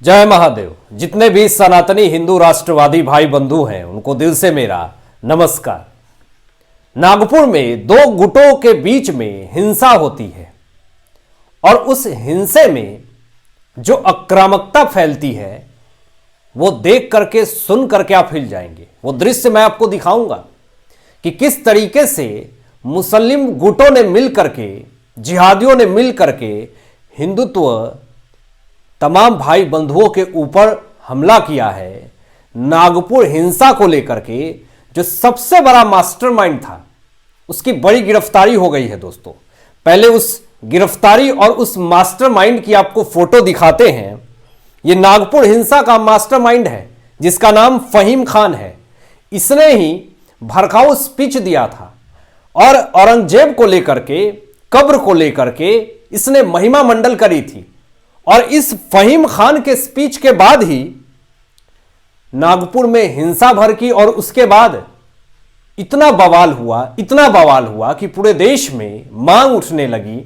जय महादेव। जितने भी सनातनी हिंदू राष्ट्रवादी भाई बंधु हैं उनको दिल से मेरा नमस्कार। नागपुर में दो गुटों के बीच में हिंसा होती है और उस हिंसे में जो आक्रामकता फैलती है वो देख करके सुन करके आप हिल जाएंगे। वो दृश्य मैं आपको दिखाऊंगा कि किस तरीके से मुस्लिम गुटों ने मिल करके, जिहादियों ने मिल करके हिंदुत्व तमाम भाई बंधुओं के ऊपर हमला किया है। नागपुर हिंसा को लेकर के जो सबसे बड़ा मास्टरमाइंड था उसकी बड़ी गिरफ्तारी हो गई है। दोस्तों, पहले उस गिरफ्तारी और उस मास्टरमाइंड की आपको फोटो दिखाते हैं। यह नागपुर हिंसा का मास्टरमाइंड है जिसका नाम फहीम खान है। इसने ही भड़काऊ स्पीच दिया था और औरंगजेब को लेकर के, कब्र को लेकर के इसने महिमा मंडल करी थी। और इस फहीम खान के स्पीच के बाद ही नागपुर में हिंसा भड़की और उसके बाद इतना बवाल हुआ कि पूरे देश में मांग उठने लगी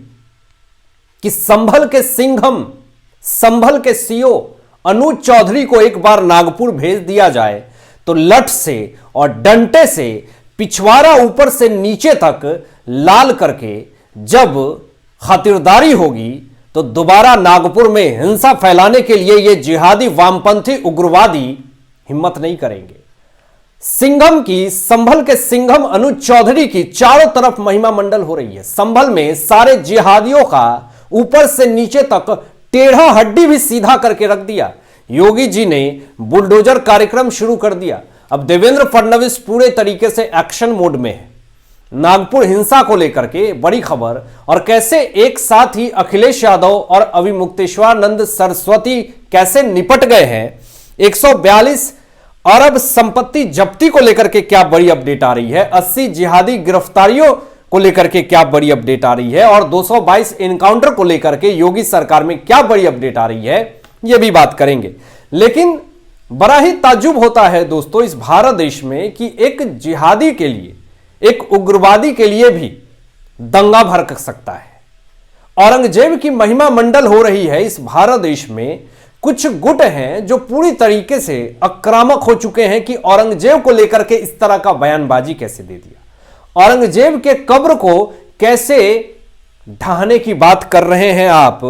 कि संभल के सिंघम, संभल के सीओ अनुज चौधरी को एक बार नागपुर भेज दिया जाए तो लठ से और डंटे से पिछवाड़ा ऊपर से नीचे तक लाल करके जब खातिरदारी होगी तो दोबारा नागपुर में हिंसा फैलाने के लिए ये जिहादी वामपंथी उग्रवादी हिम्मत नहीं करेंगे। सिंघम की, संभल के सिंघम अनुज चौधरी की चारों तरफ महिमा मंडल हो रही है। संभल में सारे जिहादियों का ऊपर से नीचे तक टेढ़ा हड्डी भी सीधा करके रख दिया। योगी जी ने बुलडोजर कार्यक्रम शुरू कर दिया। अब देवेंद्र फडणवीस पूरे तरीके से एक्शन मोड में है। नागपुर हिंसा को लेकर के बड़ी खबर और कैसे एक साथ ही अखिलेश यादव और अभिमुक्तेश्वरानंद सरस्वती कैसे निपट गए हैं। 142 अरब संपत्ति जब्ती को लेकर के क्या बड़ी अपडेट आ रही है। 80 जिहादी गिरफ्तारियों को लेकर के क्या बड़ी अपडेट आ रही है और 222 एनकाउंटर को लेकर के योगी सरकार में क्या बड़ी अपडेट आ रही है, यह भी बात करेंगे। लेकिन बड़ा ही ताज्जुब होता है दोस्तों इस भारत देश में कि एक जिहादी के लिए, एक उग्रवादी के लिए भी दंगा भड़क सकता है। औरंगजेब की महिमा मंडल हो रही है इस भारत देश में। कुछ गुट हैं जो पूरी तरीके से आक्रामक हो चुके हैं कि औरंगजेब को लेकर के इस तरह का बयानबाजी कैसे दे दिया, औरंगजेब के कब्र को कैसे ढहाने की बात कर रहे हैं आप।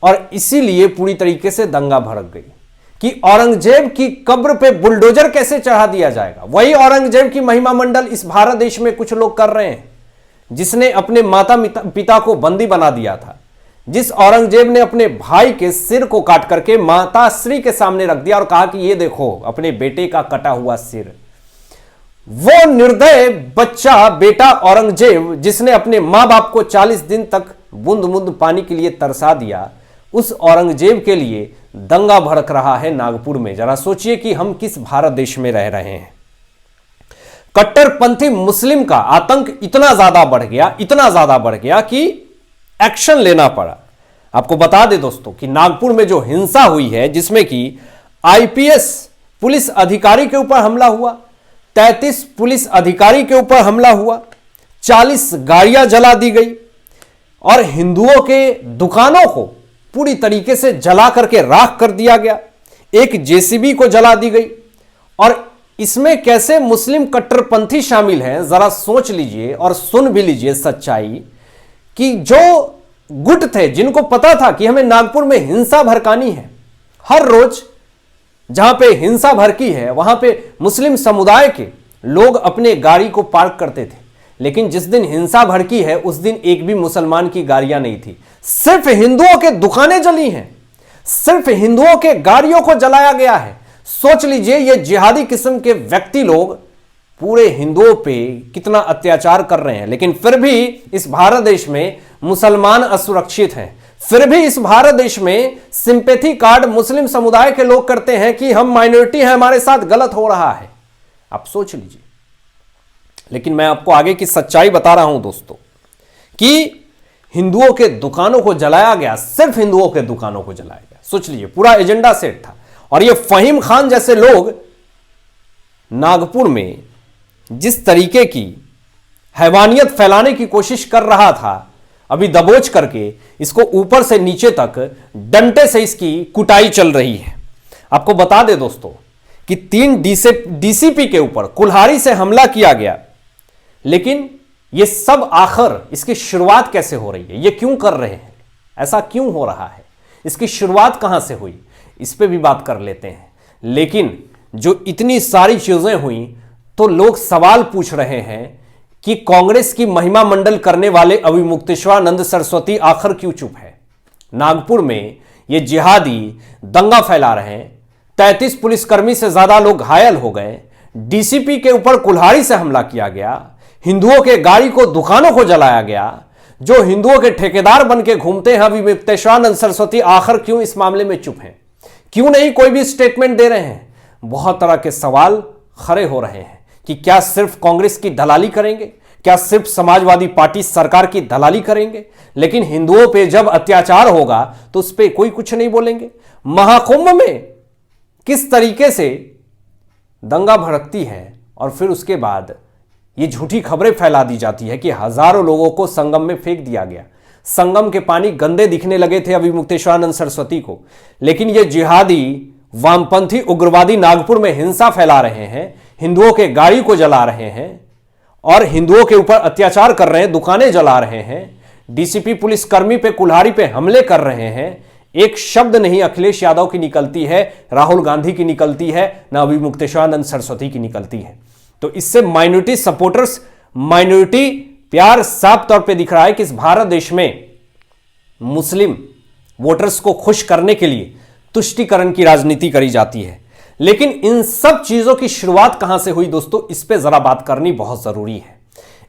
और इसीलिए पूरी तरीके से दंगा भड़क गई कि औरंगजेब की कब्र पे बुलडोजर कैसे चढ़ा दिया जाएगा। वही औरंगजेब की महिमा मंडल इस भारत देश में कुछ लोग कर रहे हैं, जिसने अपने माता पिता को बंदी बना दिया था, जिस औरंगजेब ने अपने भाई के सिर को काट करके माता श्री के सामने रख दिया और कहा कि ये देखो अपने बेटे का कटा हुआ सिर। वो निर्दय बच्चा बेटा औरंगजेब जिसने अपने मां बाप को 40 दिन तक बूंद बूंद पानी के लिए तरसा दिया, उस औरंगजेब के लिए दंगा भड़क रहा है नागपुर में। जरा सोचिए कि हम किस भारत देश में रह रहे हैं। कट्टरपंथी मुस्लिम का आतंक इतना ज्यादा बढ़ गया कि एक्शन लेना पड़ा। आपको बता दें दोस्तों कि नागपुर में जो हिंसा हुई है जिसमें कि आईपीएस पुलिस अधिकारी के ऊपर हमला हुआ, 33 पुलिस अधिकारी के ऊपर हमला हुआ, 40 गाड़ियां जला दी गई और हिंदुओं के दुकानों को पूरी तरीके से जला करके राख कर दिया गया। एक जेसीबी को जला दी गई। और इसमें कैसे मुस्लिम कट्टरपंथी शामिल हैं जरा सोच लीजिए और सुन भी लीजिए सच्चाई कि जो गुट थे जिनको पता था कि हमें नागपुर में हिंसा भड़कानी है, हर रोज जहां पे हिंसा भड़की है वहां पे मुस्लिम समुदाय के लोग अपने गाड़ी को पार्क करते थे। लेकिन जिस दिन हिंसा भड़की है उस दिन एक भी मुसलमान की गाड़ियां नहीं थी, सिर्फ हिंदुओं के दुकानें जली हैं, सिर्फ हिंदुओं के गाड़ियों को जलाया गया है। सोच लीजिए ये जिहादी किस्म के व्यक्ति लोग पूरे हिंदुओं पे कितना अत्याचार कर रहे हैं। लेकिन फिर भी इस भारत देश में मुसलमान असुरक्षित हैं। फिर भी इस भारत देश में सिंपैथी कार्ड मुस्लिम समुदाय के लोग करते हैं कि हम माइनॉरिटी हैं, हमारे साथ गलत हो रहा है। आप सोच लीजिए। लेकिन मैं आपको आगे की सच्चाई बता रहा हूं दोस्तों कि हिंदुओं के दुकानों को जलाया गया, सिर्फ हिंदुओं के दुकानों को जलाया गया। सोच लीजिए, पूरा एजेंडा सेट था। और ये फहीम खान जैसे लोग नागपुर में जिस तरीके की हैवानियत फैलाने की कोशिश कर रहा था, अभी दबोच करके इसको ऊपर से नीचे तक डंटे से इसकी कुटाई चल रही है। आपको बता दें दोस्तों कि 3 डीसीपी के ऊपर कुल्हाड़ी से हमला किया गया, लेकिन यह सब आखिर इसकी शुरुआत कैसे हो रही है, ये क्यों कर रहे हैं, ऐसा क्यों हो रहा है, इसकी शुरुआत कहां से हुई, इस पे भी बात कर लेते हैं। लेकिन जो इतनी सारी चीजें हुई तो लोग सवाल पूछ रहे हैं कि कांग्रेस की महिमा मंडल करने वाले अभिमुक्तेश्वरानंद सरस्वती आखिर क्यों चुप है। नागपुर में ये जिहादी दंगा फैला रहे हैं, 33 पुलिसकर्मी से ज्यादा लोग घायल हो गए, डीसीपी के ऊपर कुल्हाड़ी से हमला किया गया, हिंदुओं के गाड़ी को, दुकानों को जलाया गया, जो हिंदुओं के ठेकेदार बन के घूमते हैं अभिमुक्तेश्वरानंद सरस्वती आखिर क्यों इस मामले में चुप हैं, क्यों नहीं कोई भी स्टेटमेंट दे रहे हैं। बहुत तरह के सवाल खड़े हो रहे हैं कि क्या सिर्फ कांग्रेस की दलाली करेंगे, क्या सिर्फ समाजवादी पार्टी सरकार की दलाली करेंगे, लेकिन हिंदुओं पे जब अत्याचार होगा तो उस पर कोई कुछ नहीं बोलेंगे। महाकुंभ में किस तरीके से दंगा भड़कती है और फिर उसके बाद ये झूठी खबरें फैला दी जाती है कि हजारों लोगों को संगम में फेंक दिया गया, संगम के पानी गंदे दिखने लगे थे अभिमुक्तेश्वरानंद सरस्वती को, लेकिन ये जिहादी वामपंथी उग्रवादी नागपुर में हिंसा फैला रहे हैं, हिंदुओं के गाड़ी को जला रहे हैं और हिंदुओं के ऊपर अत्याचार कर रहे हैं, दुकानें जला रहे हैं, डीसीपी पुलिसकर्मी पे कुल्हाड़ी पे हमले कर रहे हैं। एक शब्द नहीं अखिलेश यादव की निकलती है, राहुल गांधी की निकलती है, ना अभिमुक्तेश्वरानंद सरस्वती की निकलती है। तो इससे माइनॉरिटी सपोर्टर्स, माइनॉरिटी प्यार साफ तौर पे दिख रहा है कि इस भारत देश में मुस्लिम वोटर्स को खुश करने के लिए तुष्टीकरण की राजनीति करी जाती है। लेकिन इन सब चीजों की शुरुआत कहां से हुई दोस्तों, इस पे जरा बात करनी बहुत जरूरी है।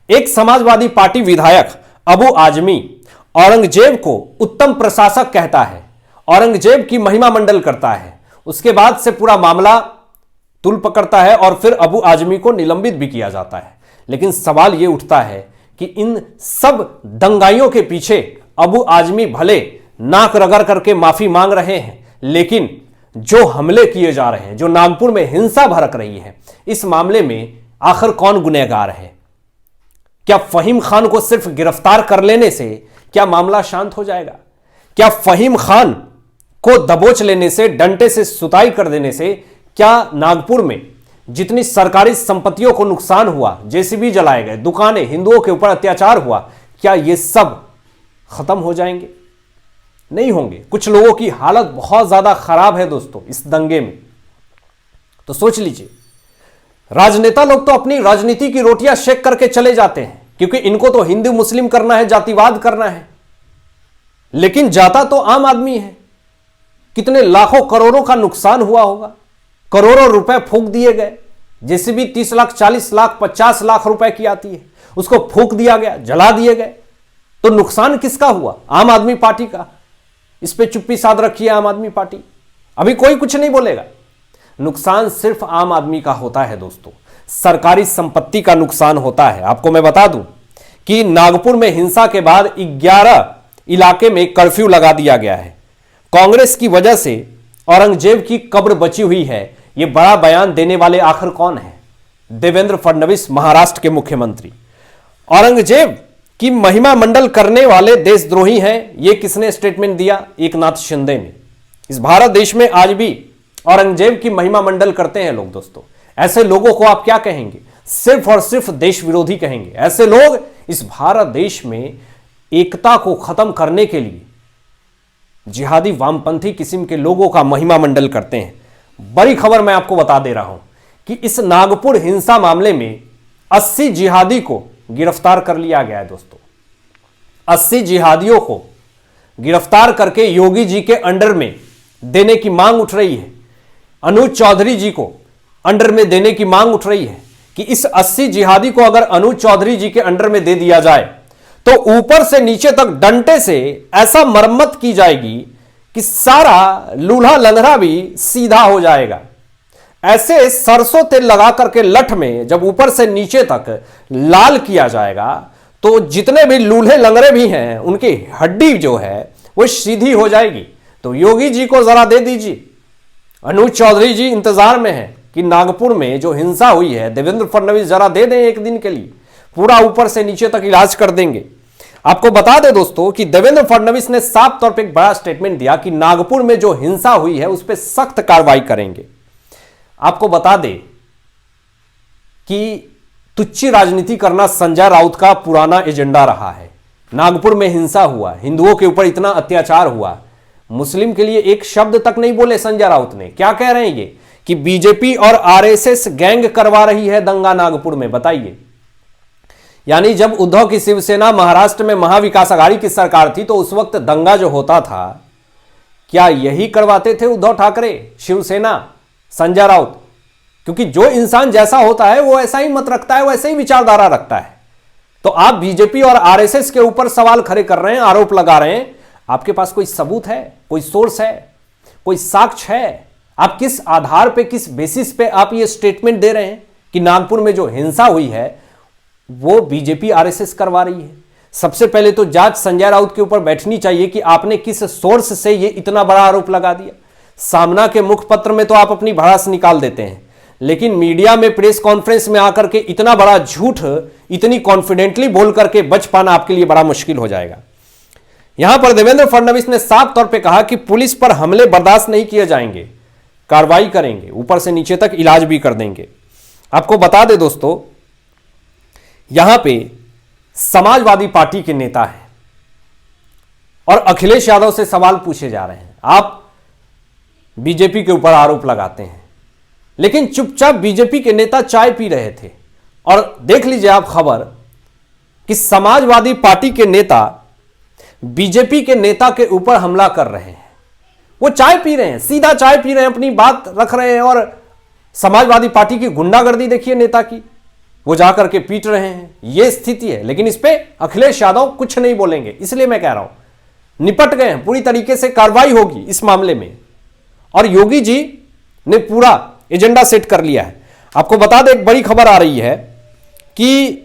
एक समाजवादी पार्टी विधायक अबू आजमी औरंगजेब को उत्तम प्रशासक कहता है, औरंगजेब की महिमा मंडल करता है, उसके बाद से पूरा मामला तुल पकड़ता है और फिर अबू आजमी को निलंबित भी किया जाता है। लेकिन सवाल यह उठता है कि इन सब दंगाइयों के पीछे अबू आजमी भले नाक रगड़ करके माफी मांग रहे हैं, लेकिन जो हमले किए जा रहे हैं, जो नागपुर में हिंसा भड़क रही है, इस मामले में आखिर कौन गुनहगार है। क्या फहीम खान को सिर्फ गिरफ्तार कर लेने से क्या मामला शांत हो जाएगा? क्या फहीम खान को दबोच लेने से, डंडे से सुताई कर देने से क्या नागपुर में जितनी सरकारी संपत्तियों को नुकसान हुआ, जेसीबी जलाए गए, दुकानें, हिंदुओं के ऊपर अत्याचार हुआ, क्या ये सब खत्म हो जाएंगे? नहीं होंगे। कुछ लोगों की हालत बहुत ज्यादा खराब है दोस्तों इस दंगे में। तो सोच लीजिए, राजनेता लोग तो अपनी राजनीति की रोटियां शेक करके चले जाते हैं, क्योंकि इनको तो हिंदू मुस्लिम करना है, जातिवाद करना है, लेकिन जाता तो आम आदमी है। कितने लाखों करोड़ों का नुकसान हुआ होगा, करोड़ों रुपए फूंक दिए गए, जैसे भी 30 लाख 40 लाख 50 लाख रुपए की आती है, उसको फूंक दिया गया, जला दिए गए। तो नुकसान किसका हुआ? आम आदमी पार्टी का। इस पे चुप्पी साध रखी है आम आदमी पार्टी, अभी कोई कुछ नहीं बोलेगा। नुकसान सिर्फ आम आदमी का होता है दोस्तों, सरकारी संपत्ति का नुकसान होता है। आपको मैं बता दूं कि नागपुर में हिंसा के बाद 11 इलाके में कर्फ्यू लगा दिया गया है। कांग्रेस की वजह से औरंगजेब की कब्र बची हुई है। यह बड़ा बयान देने वाले आखिर कौन है? देवेंद्र फडणवीस, महाराष्ट्र के मुख्यमंत्री। औरंगजेब की महिमा मंडल करने वाले देशद्रोही हैं, यह किसने स्टेटमेंट दिया? एकनाथ शिंदे ने। इस भारत देश में आज भी औरंगजेब की महिमा मंडल करते हैं लोग दोस्तों। ऐसे लोगों को आप क्या कहेंगे? सिर्फ और सिर्फ देश विरोधी कहेंगे। ऐसे लोग इस भारत देश में एकता को खत्म करने के लिए जिहादी वामपंथी किस्म के लोगों का महिमा मंडल करते हैं। बड़ी खबर मैं आपको बता दे रहा हूं कि इस नागपुर हिंसा मामले में 80 जिहादी को गिरफ्तार कर लिया गया है दोस्तों। 80 जिहादियों को गिरफ्तार करके योगी जी के अंडर में देने की मांग उठ रही है। अनुज चौधरी जी को अंडर में देने की मांग उठ रही है कि इस 80 जिहादी को अगर अनुज चौधरी जी के अंडर में दे दिया जाए तो ऊपर से नीचे तक डंडे से ऐसा मरम्मत की जाएगी कि सारा लूल्हा लंगड़ा भी सीधा हो जाएगा। ऐसे सरसों तेल लगा करके लठ में जब ऊपर से नीचे तक लाल किया जाएगा तो जितने भी लूल्हे लंगड़े भी हैं उनकी हड्डी जो है वो सीधी हो जाएगी। तो योगी जी को जरा दे दीजिए। अनुज चौधरी जी इंतजार में है कि नागपुर में जो हिंसा हुई है, देवेंद्र फडणवीस जरा दे दें एक दिन के लिए, पूरा ऊपर से नीचे तक इलाज कर देंगे। आपको बता दें दोस्तों कि देवेंद्र फडणवीस ने साफ तौर पे एक बड़ा स्टेटमेंट दिया कि नागपुर में जो हिंसा हुई है उस पर सख्त कार्रवाई करेंगे। आपको बता दें कि तुच्छ राजनीति करना संजय राउत का पुराना एजेंडा रहा है। नागपुर में हिंसा हुआ, हिंदुओं के ऊपर इतना अत्याचार हुआ, मुस्लिम के लिए एक शब्द तक नहीं बोले संजय राउत ने। क्या कह रहे हैं ये कि बीजेपी और आरएसएस गैंग करवा रही है दंगा नागपुर में। बताइए, यानी जब उद्धव की शिवसेना महाराष्ट्र में महाविकास आघाड़ी की सरकार थी तो उस वक्त दंगा जो होता था, क्या यही करवाते थे उद्धव ठाकरे, शिवसेना, संजय राउत? क्योंकि जो इंसान जैसा होता है वो ऐसा ही मत रखता है, वैसे ही विचारधारा रखता है। तो आप बीजेपी और आरएसएस के ऊपर सवाल खड़े कर रहे हैं, आरोप लगा रहे हैं। आपके पास कोई सबूत है, कोई सोर्स है, कोई साक्ष्य है? आप किस आधार पे, किस बेसिस पे आप ये स्टेटमेंट दे रहे हैं कि नागपुर में जो हिंसा हुई है वो बीजेपी आरएसएस करवा रही है? सबसे पहले तो जांच संजय राउत के ऊपर बैठनी चाहिए कि आपने किस सोर्स से ये इतना बड़ा आरोप लगा दिया। सामना के मुखपत्र में तो आप अपनी भड़ास निकाल देते हैं, लेकिन मीडिया में प्रेस कॉन्फ्रेंस में आकर के इतना बड़ा झूठ इतनी कॉन्फिडेंटली बोल करके बच पाना आपके लिए बड़ा मुश्किल हो जाएगा। यहां पर देवेंद्र फडणवीस ने साफ तौर पे कहा कि पुलिस पर हमले बर्दाश्त नहीं किए जाएंगे, कार्रवाई करेंगे, ऊपर से नीचे तक इलाज भी कर देंगे। आपको बता दें दोस्तों, यहां पे समाजवादी पार्टी के नेता हैं और अखिलेश यादव से सवाल पूछे जा रहे हैं। आप बीजेपी के ऊपर आरोप लगाते हैं, लेकिन चुपचाप बीजेपी के नेता चाय पी रहे थे। और देख लीजिए आप खबर कि समाजवादी पार्टी के नेता बीजेपी के नेता के ऊपर हमला कर रहे हैं। वो चाय पी रहे हैं, सीधा चाय पी रहे हैं, अपनी बात रख रहे हैं। और समाजवादी पार्टी की गुंडागर्दी देखिए नेता की, वो जाकर के पीट रहे हैं। ये स्थिति है। लेकिन इस पे अखिलेश यादव कुछ नहीं बोलेंगे, इसलिए मैं कह रहा हूं निपट गए हैं, पूरी तरीके से कार्रवाई होगी इस मामले में। और योगी जी ने पूरा एजेंडा सेट कर लिया है। आपको बता दें, एक बड़ी खबर आ रही है कि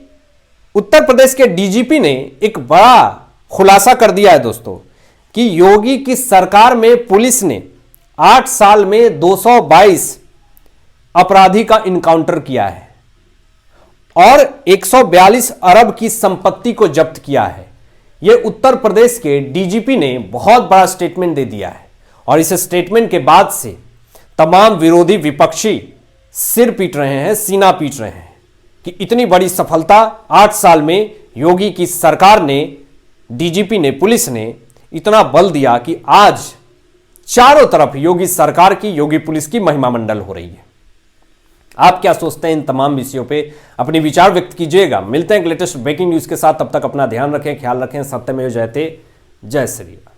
उत्तर प्रदेश के डीजीपी ने एक बड़ा खुलासा कर दिया है दोस्तों कि योगी की सरकार में पुलिस ने 8 साल में 222 अपराधी का इनकाउंटर किया है और 142 अरब की संपत्ति को जब्त किया है। यह उत्तर प्रदेश के डीजीपी ने बहुत बड़ा स्टेटमेंट दे दिया है। और इस स्टेटमेंट के बाद से तमाम विरोधी विपक्षी सिर पीट रहे हैं, सीना पीट रहे हैं कि इतनी बड़ी सफलता 8 साल में योगी की सरकार ने, डीजीपी ने, पुलिस ने इतना बल दिया कि आज चारों तरफ योगी सरकार की, योगी पुलिस की महिमा मंडल हो रही है। आप क्या सोचते हैं इन तमाम विषयों पे? अपने विचार व्यक्त कीजिएगा। मिलते हैं एक लेटेस्ट ब्रेकिंग न्यूज के साथ, तब तक अपना ध्यान रखें, ख्याल रखें। सत्यमेव जयते। जय श्री राम।